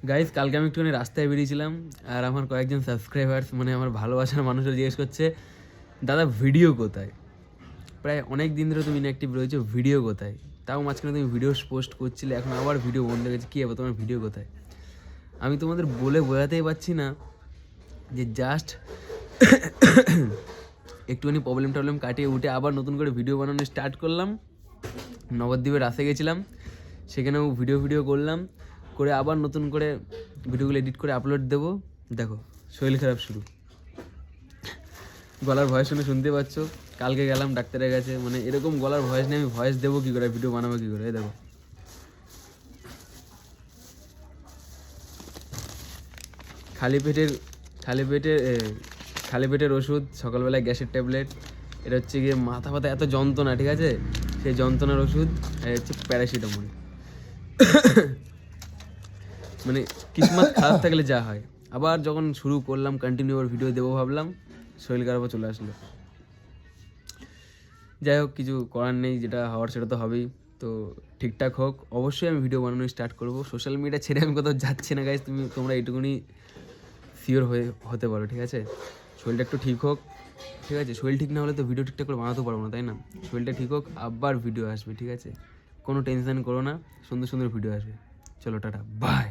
Guys, কালকে আমি একটুখানি রাস্তায় বেরিয়েছিলাম, আর আমার কয়েকজন সাবস্ক্রাইবার্স মানে আমার ভালোবাসার মানুষরা জিজ্ঞেস করছে, দাদা ভিডিও কোথায়? প্রায় অনেক দিন ধরে তুমি ইনঅ্যাক্টিভ রয়েছো, ভিডিও কোথায়? তাও মাঝখানে তুমি ভিডিও পোস্ট করছিলে, এখন আবার ভিডিও বন্ধ হয়ে গেছে, কী হবে তোমার ভিডিও কোথায়? আমি তোমাদের বলে বোঝাতেই পারছি না যে জাস্ট একটুখানি প্রবলেম কাটিয়ে উঠে আবার নতুন করে ভিডিও বানানো স্টার্ট করলাম। নবদ্বীপের রাস্তায় গেছিলাম, সেখানেও ভিডিও করলাম, করে আবার নতুন করে ভিডিওগুলো এডিট করে আপলোড দেবো। দেখো শরীর খারাপ শুরু, গলার ভয়েস শুনতে পাচ্ছ। কালকে গেলাম ডাক্তারের কাছে, মানে এরকম গলার ভয়েস নিয়ে আমি ভয়েস দেবো কী করে, ভিডিও বানাবো কী করে? দেখো খালি পেটের খালি পেটের খালি পেটের ওষুধ, সকালবেলায় গ্যাসের ট্যাবলেট, এটা হচ্ছে গিয়ে মাথা ব্যথা এত যন্ত্রণা, ঠিক আছে, সেই যন্ত্রণার ওষুধ, আর হচ্ছে প্যারাসিটামল। মানে কিসমত খারাপ থাকলে যা হয়। আবার যখন শুরু করলাম কন্টিনিউ ভিডিও দেবো ভাবলাম, শরীর খারাপও চলে আসলো। যাই হোক, কিছু করার নেই, যেটা হওয়ার সেটা তো হবেই। তো ঠিকঠাক হোক, অবশ্যই আমি ভিডিও বানানো স্টার্ট করবো। সোশ্যাল মিডিয়া ছেড়ে আমি কোথাও যাচ্ছি না গাইজ, তোমরা এইটুকুনি শিওর হতে পারো, ঠিক আছে? শরীরটা একটু ঠিক হোক, ঠিক আছে? শরীর ঠিক না হলে তো ভিডিও ঠিকঠাক করে বানাতে পারবো না, তাই না? শরীরটা ঠিক হোক, আবার ভিডিও আসবে, ঠিক আছে? কোনো টেনশন করো না, সুন্দর সুন্দর ভিডিও আসবে। চলো টাটা, বাই।